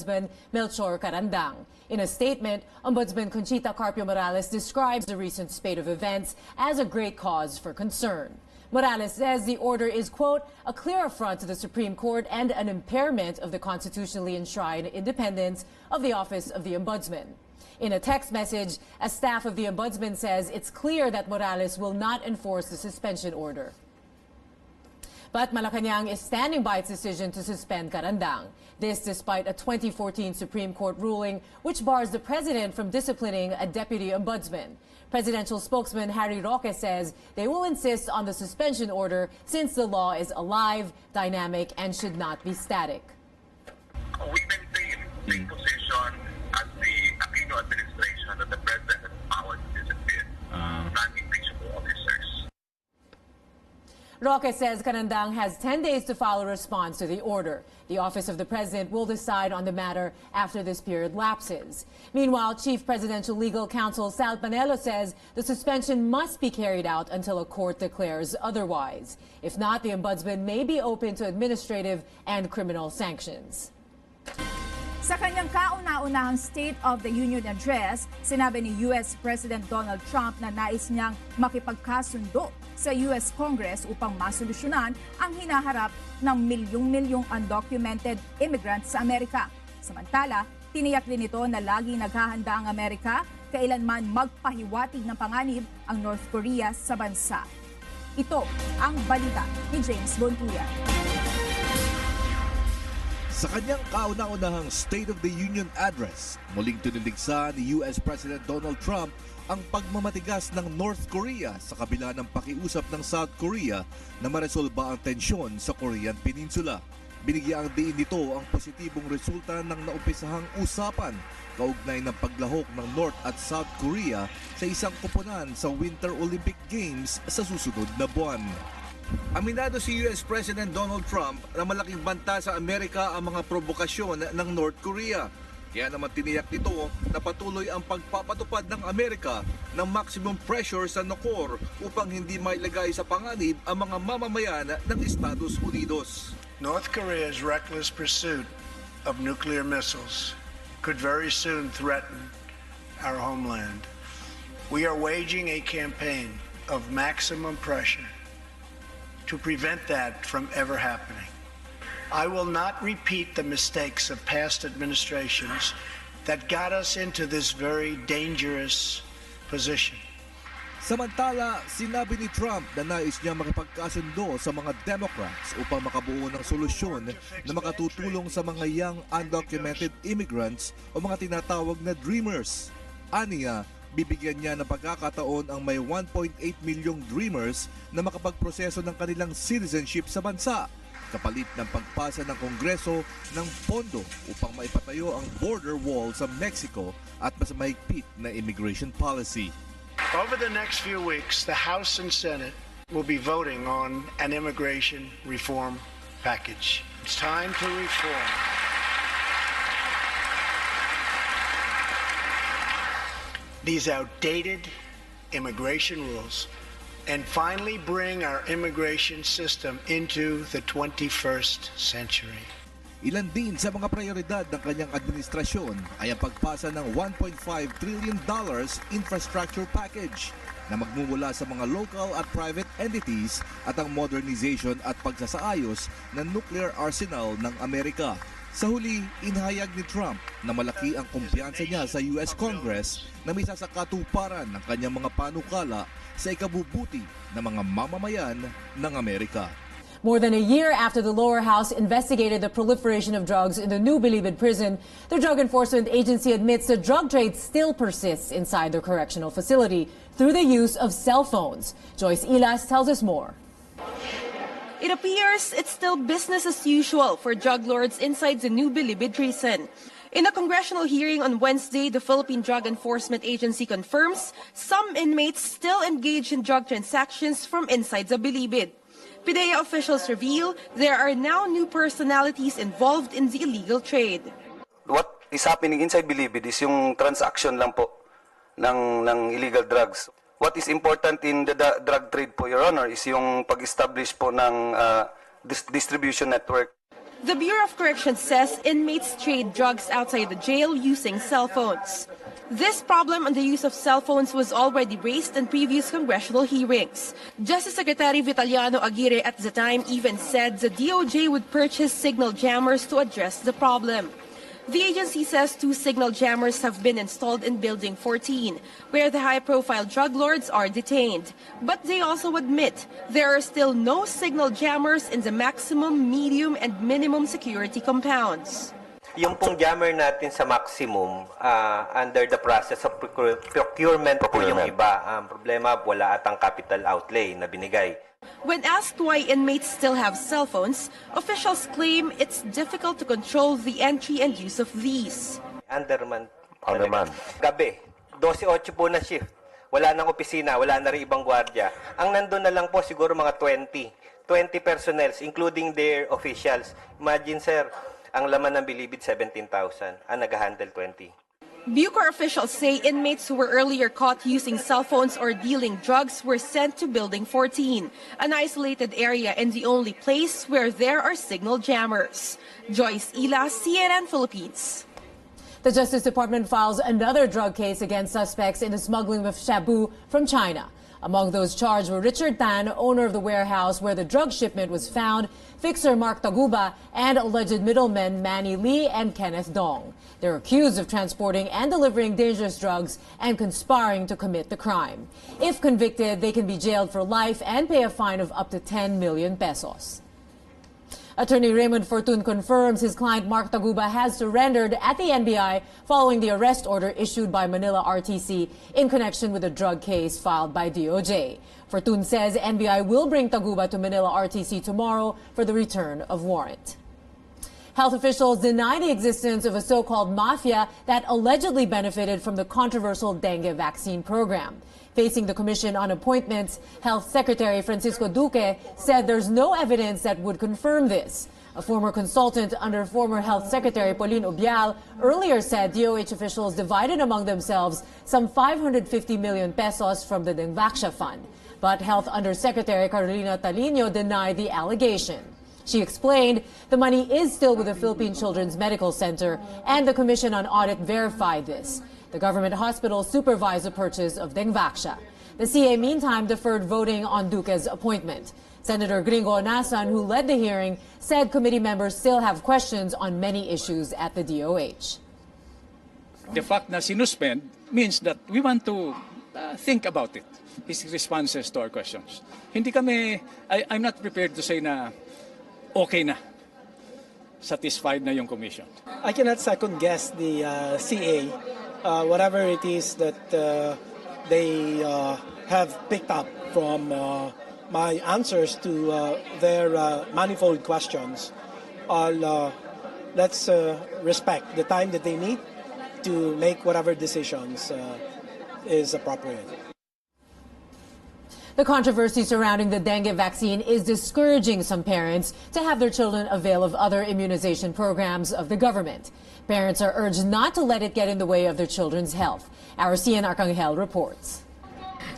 Melchor Carandang. In a statement, Ombudsman Conchita Carpio Morales describes the recent spate of events as a great cause for concern. Morales says the order is, quote, a clear affront to the Supreme Court and an impairment of the constitutionally enshrined independence of the Office of the Ombudsman. In a text message, a staff of the Ombudsman says it's clear that Morales will not enforce the suspension order. But Malacanang is standing by its decision to suspend Carandang. This despite a 2014 Supreme Court ruling which bars the president from disciplining a deputy ombudsman. Presidential spokesman Harry Roque says they will insist on the suspension order since the law is alive, dynamic, and should not be static. We maintain the position as the Aquino administration that the president has power to discipline non-impeachable officers. Roque says Carandang has 10 days to file a response to the order. The Office of the President will decide on the matter after this period lapses. Meanwhile, Chief Presidential Legal Counsel Sal Panelo says the suspension must be carried out until a court declares otherwise. If not, the Ombudsman may be open to administrative and criminal sanctions. Sa kanyang kauna-unahang State of the Union Address, sinabi ni U.S. President Donald Trump na nais niyang makipagkasundo sa U.S. Congress upang masolusyonan ang hinaharap ng milyong-milyong undocumented immigrants sa Amerika. Samantala, tiniyak din ito na lagi naghahanda ang Amerika kailanman magpahiwatig ng panganib ang North Korea sa bansa. Ito ang balita ni James Bontuya. Sa kanyang kauna-unahang State of the Union Address, muling tiniligsa ni U.S. President Donald Trump ang pagmamatigas ng North Korea sa kabila ng pakiusap ng South Korea na maresolba ang tensyon sa Korean Peninsula. Binigyang diin nito ang positibong resulta ng naumpisahang usapan kaugnay ng paglahok ng North at South Korea sa isang koponan sa Winter Olympic Games sa susunod na buwan. Aminado si U.S. President Donald Trump na malaking banta sa Amerika ang mga provokasyon ng North Korea. Kaya naman tiniyak nito na patuloy ang pagpapatupad ng Amerika ng maximum pressure sa Nokor upang hindi mailagay sa panganib ang mga mamamayan ng Estados Unidos. North Korea's reckless pursuit of nuclear missiles could very soon threaten our homeland. We are waging a campaign of maximum pressure to prevent that from ever happening. I will not repeat the mistakes of past administrations that got us into this very dangerous position. Samantala, sinabi ni Trump na nais niya makipagkasundo sa mga Democrats upang makabuo ng solusyon na makatutulong sa mga young undocumented immigrants o mga tinatawag na dreamers. Aniya, bibigyan niya ng pagkakataon ang may 1.8 milyong dreamers na makapagproseso ng kanilang citizenship sa bansa, kapalit ng pagpasa ng Kongreso ng pondo upang maipatayo ang border wall sa Mexico at mas mahigpit na immigration policy. Over the next few weeks, the House and Senate will be voting on an immigration reform package. It's time to reform. These outdated immigration rules and finally bring our immigration system into the 21st century. Ilan din sa mga prioridad ng kanyang administrasyon ay ang pagpasa ng $1.5 trillion infrastructure package na magmumula sa mga local at private entities at ang modernization at pagsasaayos ng nuclear arsenal ng Amerika. Sa huli, inahayag ni Trump na malaki ang kumpiyansa niya sa U.S. Congress na may sasakatuparan ng kanyang mga panukala sa ikabubuti ng mga mamamayan ng Amerika. More than a year after the lower house investigated the proliferation of drugs in the New Bilibid prison, the Drug Enforcement Agency admits the drug trade still persists inside the correctional facility through the use of cell phones. Joyce Ilas tells us more. It appears it's still business as usual for drug lords inside the New Bilibid prison. In a congressional hearing on Wednesday, the Philippine Drug Enforcement Agency confirms some inmates still engage in drug transactions from inside the Bilibid. PIDEA officials reveal there are now new personalities involved in the illegal trade. What is happening inside Bilibid is yung transaction lang po ng illegal drugs. What is important in the drug trade po, Your Honor, is yung pag-establish po ng distribution network. The Bureau of Corrections says inmates trade drugs outside the jail using cell phones. This problem on the use of cell phones was already raised in previous congressional hearings. Justice Secretary Vitaliano Aguirre at the time even said the DOJ would purchase signal jammers to address the problem. The agency says 2 signal jammers have been installed in Building 14, where the high-profile drug lords are detained. But they also admit there are still no signal jammers in the maximum, medium, and minimum security compounds. Yung pong jammer natin sa maximum, under the process of procurement po yung iba. Ang problema, wala atang capital outlay na binigay. When asked why inmates still have cell phones, officials claim it's difficult to control the entry and use of these. Underman. Gabi, 12-8 po na shift. Wala nang opisina, wala na rin ibang gwardiya. Ang nandun na lang po siguro mga 20 personnels, including their officials. Imagine, sir, ang laman ng bilibid 17,000, ang nag-handle 20. Bucor officials say inmates who were earlier caught using cell phones or dealing drugs were sent to Building 14, an isolated area and the only place where there are signal jammers. Joyce Ila, CNN Philippines. The Justice Department files another drug case against suspects in the smuggling of shabu from China. Among those charged were Richard Tan, owner of the warehouse where the drug shipment was found, fixer Mark Taguba, and alleged middlemen Manny Lee and Kenneth Dong. They're accused of transporting and delivering dangerous drugs and conspiring to commit the crime. If convicted, they can be jailed for life and pay a fine of up to 10 million pesos. Attorney Raymond Fortun confirms his client Mark Taguba has surrendered at the NBI following the arrest order issued by Manila RTC in connection with a drug case filed by DOJ. Fortun says NBI will bring Taguba to Manila RTC tomorrow for the return of warrant. Health officials deny the existence of a so-called mafia that allegedly benefited from the controversial dengue vaccine program. Facing the Commission on Appointments, Health Secretary Francisco Duque said there's no evidence that would confirm this. A former consultant under former Health Secretary Pauline Obial earlier said DOH officials divided among themselves some 550 million pesos from the Dengvaxia Fund. But Health Undersecretary Carolina Talino denied the allegation. She explained the money is still with the Philippine Children's Medical Center, and the Commission on Audit verified this. The government hospital supervised the purchase of Dengvaxia. The CA, meantime, deferred voting on Duque's appointment. Senator Gringo Onasan, who led the hearing, said committee members still have questions on many issues at the DOH. The fact na sinuspend means that we want to think about it, his responses to our questions. I'm not prepared to say na okay na, satisfied na yung commission. I cannot second guess the CA. Whatever it is that they have picked up from my answers to their manifold questions, let's respect the time that they need to make whatever decisions is appropriate. The controversy surrounding the dengue vaccine is discouraging some parents to have their children avail of other immunization programs of the government. Parents are urged not to let it get in the way of their children's health. Our CN Arcangel reports.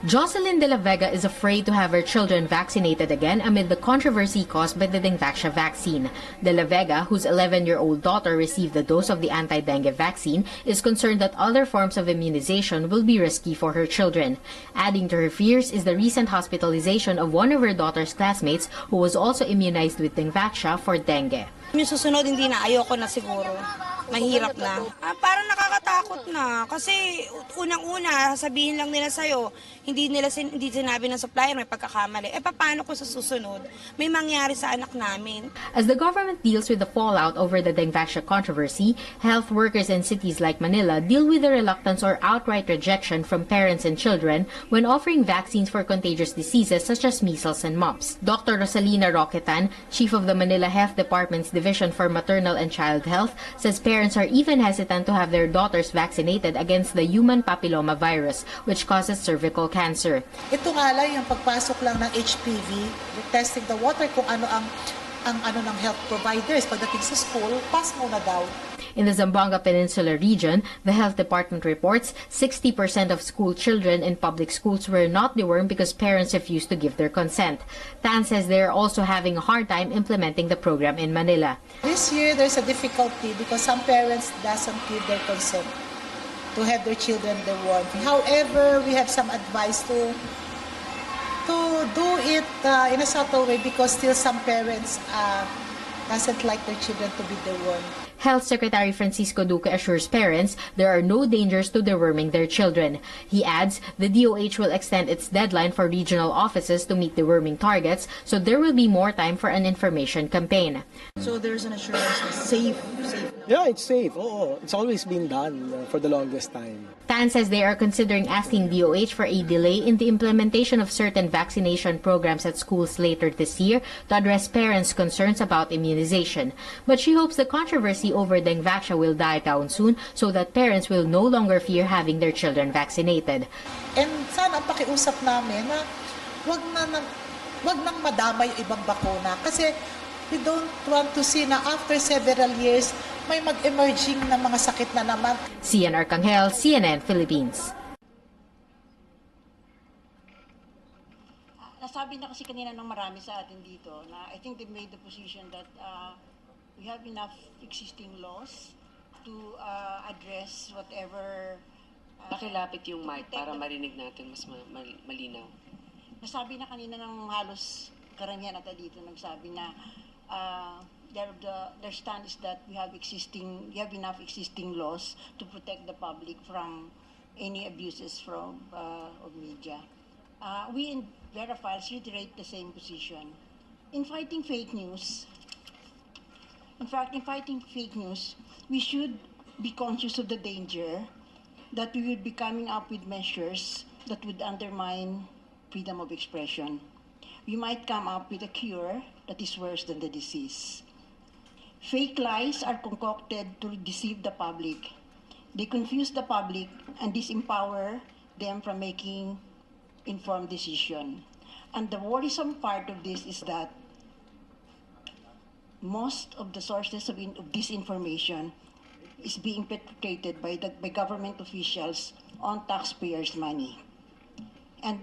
Jocelyn de la Vega is afraid to have her children vaccinated again amid the controversy caused by the Dengvaxia vaccine. De la Vega, whose 11-year-old daughter received the dose of the anti-dengue vaccine, is concerned that other forms of immunization will be risky for her children. Adding to her fears is the recent hospitalization of one of her daughter's classmates who was also immunized with Dengvaxia for dengue. Yung susunod, hindi na, ayoko na siguro. Mahirap na. Parang nakakatakot na. Kasi unang-una, sabihin lang nila sa'yo, hindi sinabi ng supplier, may pagkakamali. Paano kung sa susunod? May mangyari sa anak namin. As the government deals with the fallout over the Dengvaxia controversy, health workers in cities like Manila deal with the reluctance or outright rejection from parents and children when offering vaccines for contagious diseases such as measles and mumps. Dr. Rosalina Roquetan, chief of the Manila Health Department's Division for Maternal and Child Health, says parents are even hesitant to have their daughters vaccinated against the human papilloma virus, which causes cervical cancer. Ito nga lang yung pagpasok lang ng HPV, testing the water kung ano ang ng health providers. Pagdating sa school, pass muna daw. In the Zamboanga Peninsula region, the health department reports 60% of school children in public schools were not dewormed because parents refused to give their consent. Tan says they are also having a hard time implementing the program in Manila. This year, there's a difficulty because some parents doesn't give their consent to have their children dewormed. However, we have some advice to do it in a subtle way because still some parents doesn't like their children to be dewormed. Health Secretary Francisco Duque assures parents there are no dangers to deworming their children. He adds the DOH will extend its deadline for regional offices to meet deworming targets, so there will be more time for an information campaign. So there's an assurance na safe. Yeah, it's safe. Oh, it's always been done for the longest time. Tan says they are considering asking DOH for a delay in the implementation of certain vaccination programs at schools later this year to address parents' concerns about immunization. But she hopes the controversy over dengue will die down soon so that parents will no longer fear having their children vaccinated. And sana pakiusap namin na wag nang madamay yung ibang bakuna kasi we don't want to see na after several years may mag-emerging na mga sakit na naman. Cian Arcangel, CNN Philippines. Nasabi na kasi kanina ng marami sa atin dito na I think they made the position that we have enough existing laws to address whatever... Pakilapit yung mic para marinig natin mas malinaw. Nasabi na kanina ng halos karamihan natin dito, nagsabi na their stand is that we have enough existing laws to protect the public from any abuses from of media. We in Vera Files reiterate the same position. In fighting fake news, we should be conscious of the danger that we would be coming up with measures that would undermine freedom of expression. We might come up with a cure that is worse than the disease. Fake lies are concocted to deceive the public. They confuse the public and disempower them from making informed decision. And the worrisome part of this is that most of the sources of disinformation is being perpetrated by government officials on taxpayers' money. And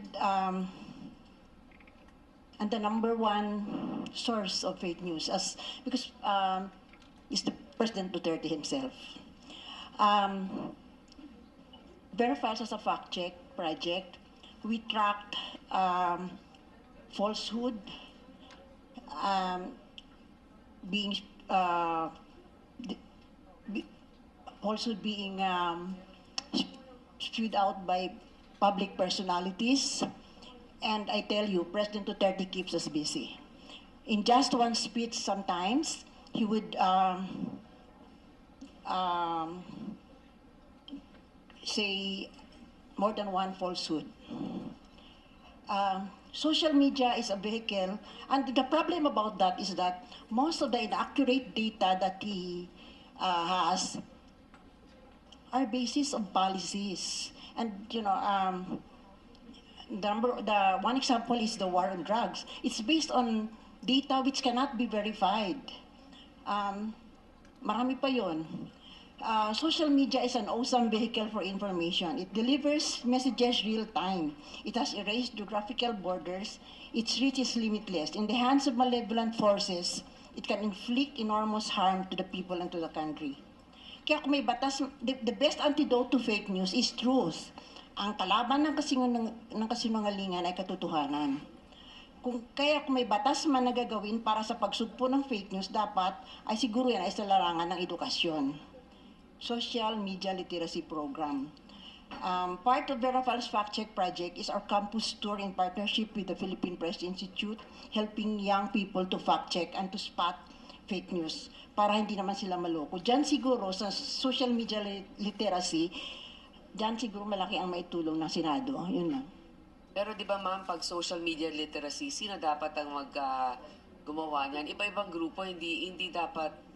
the number one source of fake news is the President Duterte himself. Vera Files as a fact-check project, we tracked falsehood being spewed out by public personalities. And I tell you, President Duterte keeps us busy. In just one speech sometimes, he would say more than one falsehood. Social media is a vehicle, and the problem about that is that most of the inaccurate data that he has are basis of policies. And you know, the one example is the war on drugs. It's based on data which cannot be verified. Marami pa yun. Social media is an awesome vehicle for information. It delivers messages real time. It has erased geographical borders. Its reach is limitless. In the hands of malevolent forces, it can inflict enormous harm to the people and to the country. Kaya kung may batas, the best antidote to fake news is truth. Ang kalaban ng kasinungalingan ay katotohanan. Kaya kung may batas man na gagawin para sa pagsugpo ng fake news, dapat ay siguro yan ay sa larangan ng edukasyon. Social Media Literacy Program. Part of Vera Files Fact Check Project is our campus tour in partnership with the Philippine Press Institute, helping young people to fact check and to spot fake news para hindi naman sila maloko. Diyan siguro sa social media literacy, diyan siguro malaki ang maitulong ng Senado. Yun lang. Pero di ba ma'am, pag social media literacy, sino dapat ang gumawa niyan? Iba-ibang grupo, hindi dapat...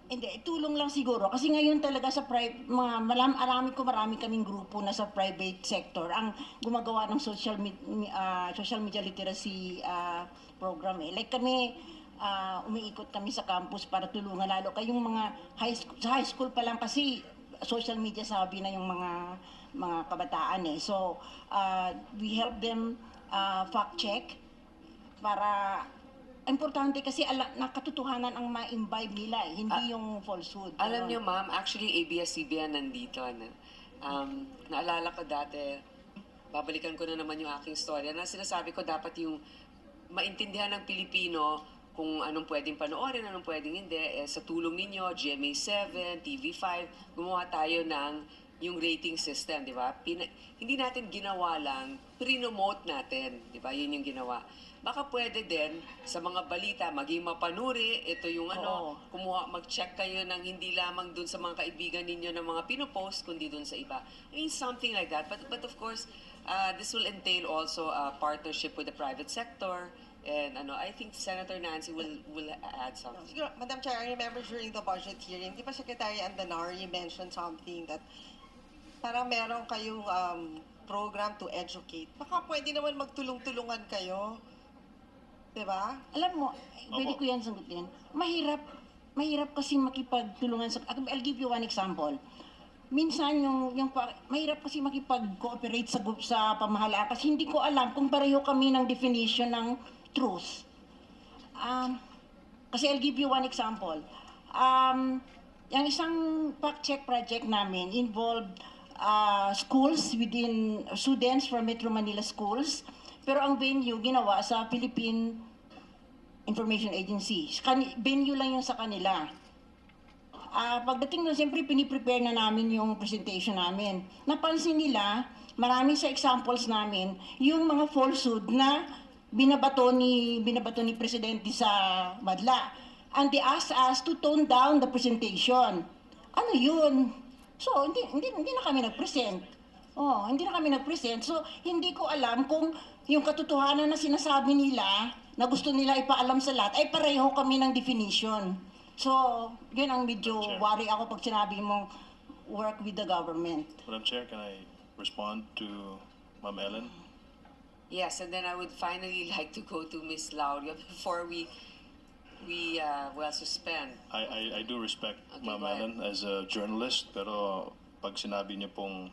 Hindi, tulong lang siguro. Kasi ngayon talaga sa marami kaming grupo na sa private sector ang gumagawa ng social media literacy program. Like kami, umiikot kami sa campus para tulungan, lalo kayong mga sa high school pa lang kasi social media sabi na yung mga kabataan eh. So we help them fact check para importante kasi na katotohanan ang ma-imbibe nila hindi yung falsehood. Alam niyo ma'am, actually ABS-CBN nandito. Naalala ko dati, babalikan ko na naman yung aking storya na sinasabi ko dapat yung maintindihan ng Pilipino kung anong pwedeng panoorin, anong pwedeng hindi. Sa tulong ninyo, GMA7, TV5, gumawa tayo ng yung rating system, di ba? Hindi natin ginawa lang, pre-nomote natin, di ba? Yun yung ginawa. Baka pwede din sa mga balita maging mapanuri, ito yung mag-check kayo ng hindi lamang dun sa mga kaibigan ninyo ng mga pinopost, kundi dun sa iba. I mean, something like that. But of course, this will entail also a partnership with the private sector. And I think Senator Nancy will add something. Siguro, Madam Chair, I remember during the budget hearing, di ba Secretary Andanar, you mentioned something that parang meron kayong program to educate. Baka pwede naman magtulong-tulungan kayo. Diba? Alam mo, pwede ko yan sagutin. Mahirap kasi makipagtulungan sa... I'll give you one example. Minsan mahirap kasi makipag-cooperate sa pamahalaan kasi hindi ko alam kung pareho kami ng definition ng truth. Kasi I'll give you one example. Yung isang fact-check project namin involved schools within students from Metro Manila schools. Pero ang venue ginawa sa Philippine Information Agency. Venue lang yun sa kanila. Pagdating doon, siyempre piniprepare na namin yung presentation namin. Napansin nila, marami sa examples namin, yung mga falsehood na binabato ni Presidente sa Madla. And they asked us to tone down the presentation. Ano yun? So, hindi na kami nag-present. Hindi na kami nag-present. So, hindi ko alam kung yung katotohanan na sinasabi nila, na gusto nila ipaalam sa lahat, ay pareho kami ng definition. So, yun ang medyo worry ako pag sinabi mong work with the government. Madam Chair, can I respond to Ma'am Ellen? Yes, and then I would finally like to go to Ms. Lauria before we suspend. I do respect Ma'am Ellen as a journalist, pero pag sinabi niyo pong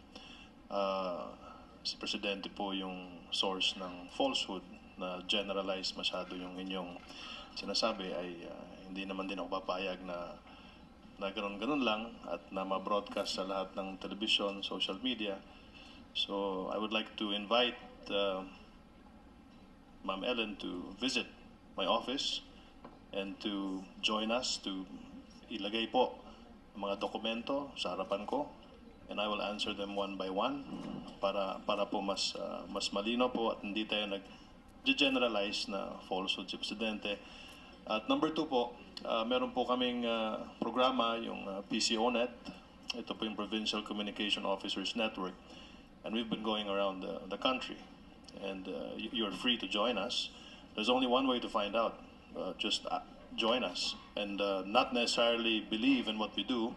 si Presidente po yung source ng falsehood na generalize masyado yung inyong sinasabi ay hindi naman din ako papayag na ganun-ganun lang at na ma-broadcast sa lahat ng television, social media. So I would like to invite Ma'am Ellen to visit my office and to join us to ilagay po ang mga dokumento sa harapan ko. And I will answer them one by one para po mas malino po at hindi tayo nag-generalize na falsehood si Presidente. At number 2 po, meron po kaming programa, yung PCONet. Ito po yung Provincial Communication Officers Network. And we've been going around the country. And you're free to join us. There's only one way to find out. Just join us. And not necessarily believe in what we do,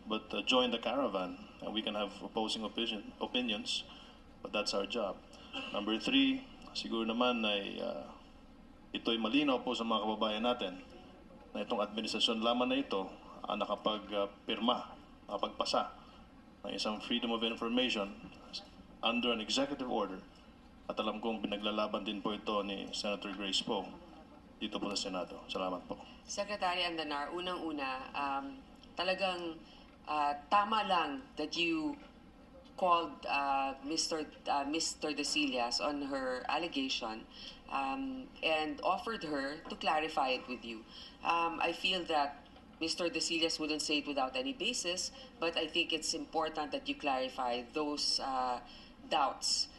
but join the caravan. And we can have opposing opinions, but that's our job. Number 3, siguro naman ay ito'y malinaw po sa mga kababayan natin na itong administrasyon lamang na ito ang nakapagpirma, nakapagpasa ng isang freedom of information under an executive order. At alam kong pinaglalaban din po ito ni Senator Grace Poe dito po sa Senado. Salamat po. Secretary Andanar, unang-una, talagang tama lang that you called Mr. Desillas on her allegation and offered her to clarify it with you. I feel that Mr. Desillas wouldn't say it without any basis, but I think it's important that you clarify those doubts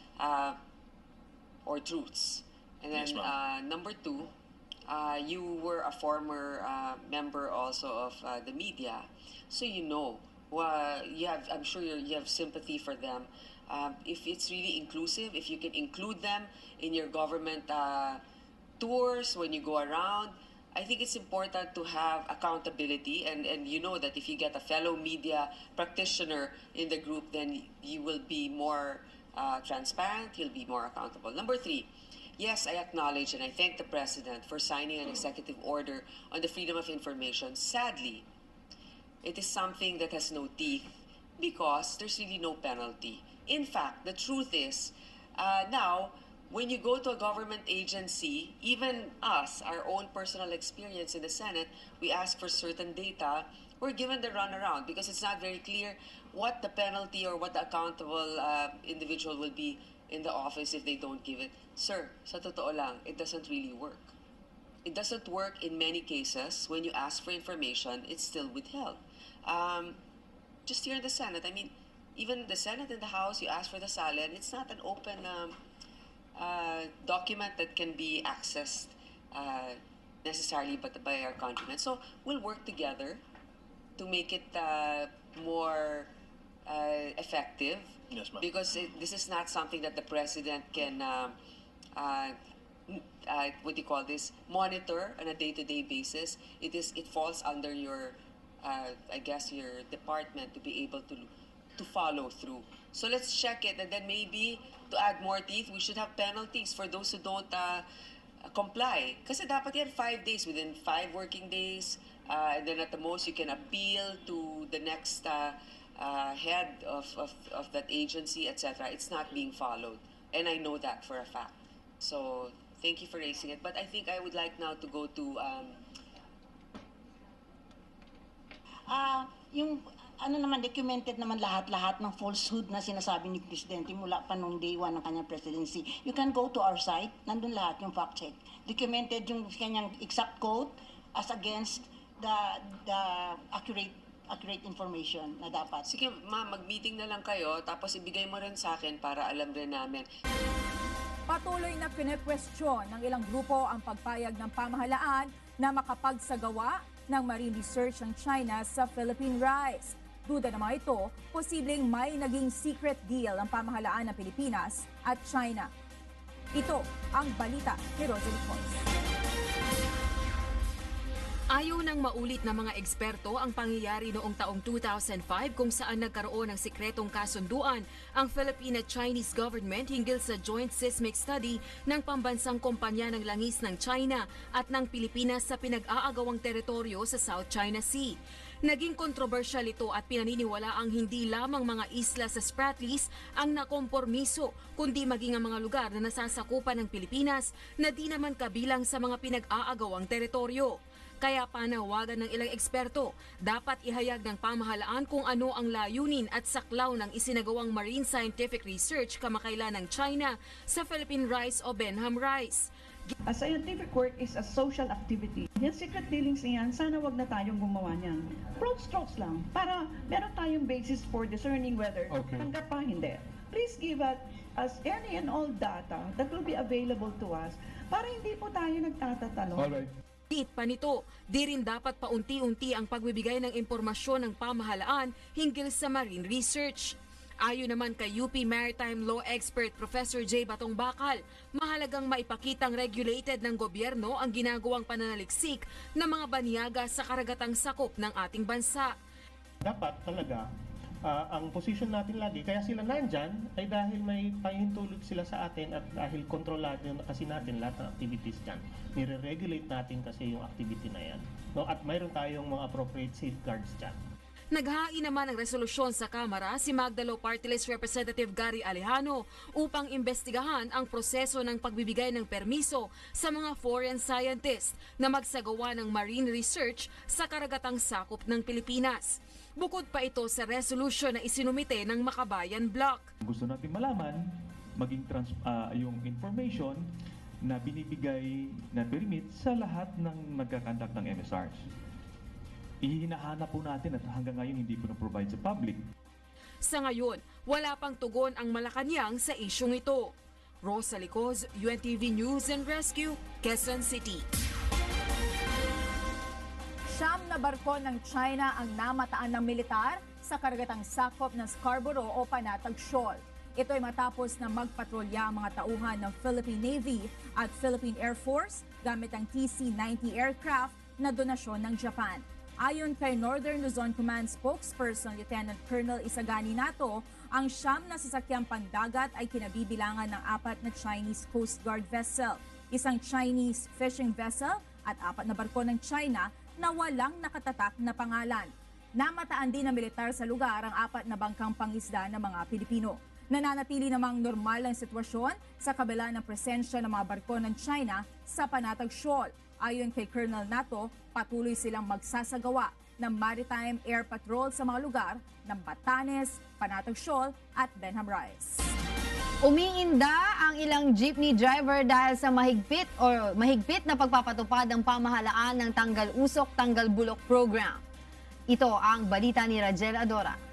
or truths. And then Yes, number 2, you were a former member also of the media. So you know, I'm sure you have sympathy for them. If it's really inclusive, if you can include them in your government tours when you go around, I think it's important to have accountability, and you know that if you get a fellow media practitioner in the group, then you will be more transparent, you'll be more accountable. Number 3, yes, I acknowledge and I thank the President for signing an executive order on the freedom of information. Sadly, it is something that has no teeth because there's really no penalty. In fact, the truth is, now, when you go to a government agency, even us, our own personal experience in the Senate, we ask for certain data, we're given the runaround because it's not very clear what the penalty or what the accountable individual will be in the office if they don't give it. Sir, sa totoo lang, it doesn't really work. It doesn't work in many cases. When you ask for information, it's still withheld. Just here in the Senate, I mean, even the Senate and the House, you ask for the SALE, and it's not an open document that can be accessed necessarily by our countrymen. So we'll work together to make it more effective. Yes, ma'am. Because this is not something that the President can, what do you call this, monitor on a day-to-day basis. It falls under your, I guess, your department to be able to follow through. So let's check it, and then maybe to add more teeth, we should have penalties for those who don't comply. Kasi dapat yan 5 days, within 5 working days, and then at the most you can appeal to the next head of that agency, etc. It's not being followed, and I know that for a fact. So thank you for raising it. But I think I would like now to go to yung ano naman, documented naman lahat-lahat ng falsehood na sinasabi ni Presidente mula pa nung day 1 ng kanyang presidency. You can go to our site, nandun lahat yung fact check. Documented yung kanyang exact quote as against the accurate information na dapat. Sige, ma'am, mag-meeting na lang kayo, tapos ibigay mo rin sa akin para alam rin namin. Patuloy na kine-question ng ilang grupo ang pagpayag ng pamahalaan na makapagsagawa ng marine research ng China sa Philippine rice. Duda na mga ito, posibleng may naging secret deal ang pamahalaan ng Pilipinas at China. Ito ang balita ni Rosalie Coz. Ayaw nang maulit ng mga eksperto ang pangyayari noong taong 2005 kung saan nagkaroon ng sikretong kasunduan ang Philippine at Chinese government hinggil sa joint seismic study ng pambansang kumpanya ng langis ng China at ng Pilipinas sa pinag-aagawang teritoryo sa South China Sea. Naging kontrobersyal ito at pinaniniwala ang hindi lamang mga isla sa Spratlys ang nakompormiso, kundi maging ang mga lugar na nasasakupan ng Pilipinas na di naman kabilang sa mga pinag-aagawang teritoryo. Kaya panawagan ng ilang eksperto, dapat ihayag ng pamahalaan kung ano ang layunin at saklaw ng isinagawang marine scientific research kamakailan ng China sa Philippine rice o Benham rice. A scientific work is a social activity. Yung secret dealings niyan, sana wag na tayong gumawa niyan. Broad strokes lang, para meron tayong basis for discerning whether tanggap pa hindi. Please give us any and all data that will be available to us para hindi po tayo nagtatatalo. Alright. Pa nito, di rin dapat paunti-unti ang pagbibigay ng impormasyon ng pamahalaan hinggil sa marine research. Ayon naman kay UP Maritime Law Expert Professor J. Batong Bakal, mahalagang maipakitang regulated ng gobyerno ang ginagawang pananaliksik ng mga banyaga sa karagatang sakop ng ating bansa. Dapat talaga ang position natin lagi, kaya sila nandyan ay dahil may pahintulot sila sa atin at dahil kontrolado kasi natin lahat ng activities dyan. Nire-regulate natin kasi yung activity na yan. No? At mayroon tayong mga appropriate safeguards dyan. Naghain naman ng resolusyon sa Kamara si Magdalo Party List Representative Gary Alejano upang imbestigahan ang proseso ng pagbibigay ng permiso sa mga foreign scientists na magsagawa ng marine research sa karagatang sakop ng Pilipinas. Bukod pa ito sa resolution na isinumite ng Makabayan Bloc. Gusto natin malaman, maging yung information na binibigay na permit sa lahat ng nagkakandak ng MSRs. Ihinahanap po natin at hanggang ngayon hindi po na-provide sa public. Sa ngayon, wala pang tugon ang Malacanang sa isyong ito. Rosalie Coz, UNTV News and Rescue, Quezon City. Siyam na barko ng China ang namataan ng militar sa karagatang sakop ng Scarborough o Panatag Shoal. Ito ay matapos na magpatrolya ang mga tauhan ng Philippine Navy at Philippine Air Force gamit ang TC-90 aircraft na donasyon ng Japan. Ayon kay Northern Luzon Command spokesperson Lieutenant Colonel Isagani Nato, ang 9 na sasakyang pandagat ay kinabibilangan ng 4 na Chinese Coast Guard vessel, isang Chinese fishing vessel at 4 na barko ng China na walang nakatatak na pangalan. Namataan din ng militar sa lugar ang 4 na bangkang pangisda ng mga Pilipino. Nananatili namang normal ang sitwasyon sa kabila ng presensya ng mga barko ng China sa Panatag Shoal. Ayon kay Colonel Nato, patuloy silang magsasagawa ng maritime air patrol sa mga lugar ng Batanes, Panatag Shoal at Benham Rise. Umiinda ang ilang jeepney driver dahil sa mahigpit na pagpapatupad ng pamahalaan ng Tanggal Usok, Tanggal Bulok program. Ito ang balita ni Rajel Adora.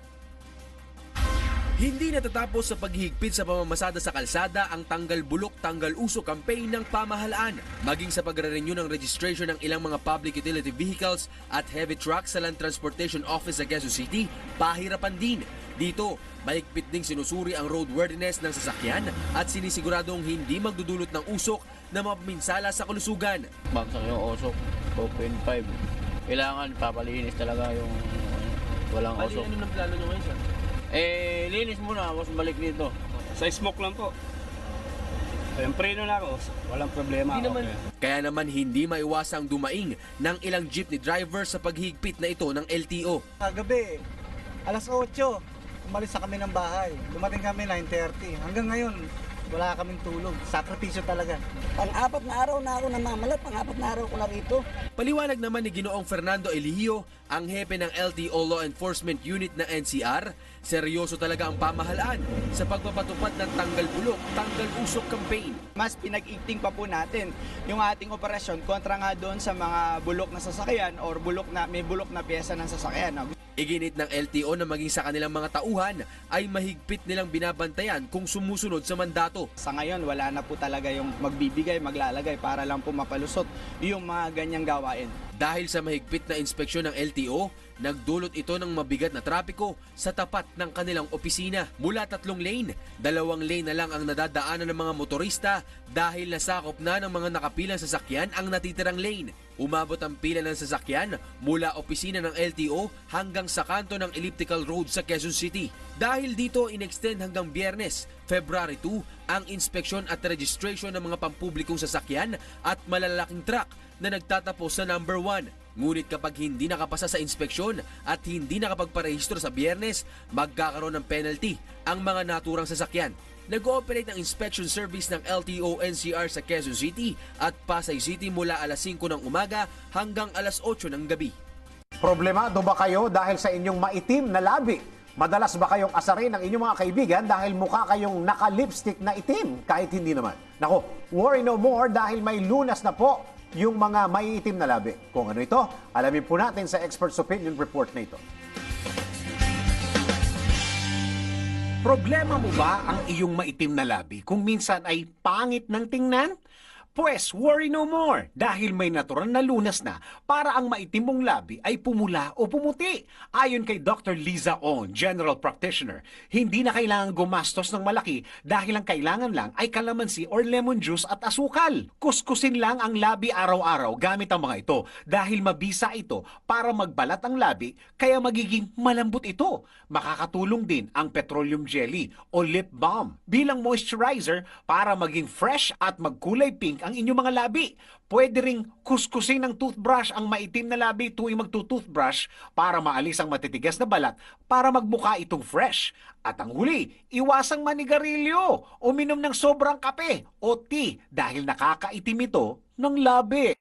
Hindi natatapos sa paghihigpit sa pamamasada sa kalsada ang Tanggal Bulok, Tanggal Usok campaign ng pamahalaan. Maging sa pagre-renew ng registration ng ilang mga public utility vehicles at heavy trucks sa Land Transportation Office sa Quezon City, pahirapan din. Dito, mahigpit ding sinusuri ang roadworthiness ng sasakyan at sinisiguradong hindi magdudulot ng usok na mapaminsala sa kalusugan. Bagsak yung usok, 4.5. Kailangan papalinis talaga yung walang usok. Ano ng plano nyo ngayon, sir? Linis muna, tapos balik dito. Sa smoke lang po. Yung preno na ako, walang problema. Kaya naman hindi maiwasang dumaing ng ilang jeepney driver sa paghigpit na ito ng LTO. Kagabi, alas 8, umalis na kami ng bahay. Dumating kami 9:30. Hanggang ngayon, wala kaming tulog. Sakripisyo talaga. Pang-4 na araw na ako namamalat, pang-4 na araw ko na rito. Paliwanag naman ni Ginoong Fernando Elihio, ang hepe ng LTO Law Enforcement Unit na NCR, seryoso talaga ang pamahalaan sa pagpapatupad ng Tanggal Bulok, Tanggal Usok campaign. Mas pinag-igting pa po natin yung ating operasyon kontra nga doon sa mga bulok na sasakyan or may bulok na pyesa ng sasakyan. Iginit ng LTO na maging sa kanilang mga tauhan ay mahigpit nilang binabantayan kung sumusunod sa mandato. Sa ngayon, wala na po talaga yung magbibigay, maglalagay para lang po mapalusot yung mga ganyang gawain. Dahil sa mahigpit na inspeksyon ng LTO, nagdulot ito ng mabigat na trapiko sa tapat ng kanilang opisina. Mula 3 lane, 2 lane na lang ang nadadaanan ng mga motorista dahil nasakop na ng mga nakapilang sasakyan ang natitirang lane. Umabot ang pila ng sasakyan mula opisina ng LTO hanggang sa kanto ng Elliptical Road sa Quezon City. Dahil dito in-extend hanggang Biyernes, February 2, ang inspeksyon at registration ng mga pampublikong sasakyan at malalaking truck na nagtatapos sa number 1. Ngunit kapag hindi nakapasa sa inspeksyon at hindi nakapagparehistro sa Biyernes, magkakaroon ng penalty ang mga naturang sasakyan. Nag-ooperate ang inspection service ng LTO NCR sa Quezon City at Pasay City mula alas 5 ng umaga hanggang alas 8 ng gabi. Problemado ba kayo dahil sa inyong maitim na labi? Madalas ba kayong asarin ng inyong mga kaibigan dahil mukha kayong naka-lipstick na itim kahit hindi naman? Nako, worry no more dahil may lunas na po yung mga maiitim na labi. Kung ano ito, alamin po natin sa Expert's Opinion Report na ito. Problema mo ba ang iyong maitim na labi kung minsan ay pangit ng tingnan? Pues worry no more dahil may natural na lunas na para ang maitim mong labi ay pumula o pumuti. Ayon kay Dr. Liza On, General Practitioner, hindi na kailangan gumastos ng malaki dahil ang kailangan lang ay kalamansi or lemon juice at asukal. Kuskusin lang ang labi araw-araw gamit ang mga ito dahil mabisa ito para magbalat ang labi kaya magiging malambot ito. Makakatulong din ang petroleum jelly o lip balm bilang moisturizer para maging fresh at magkulay pink ang inyong mga labi. Pwede ring kuskusin ng toothbrush ang maitim na labi tuwing magtutoothbrush para maalis ang matitigas na balat para magmukha itong fresh. At ang huli, iwasang manigarilyo o minom ng sobrang kape o tea dahil nakakaitim ito ng labi.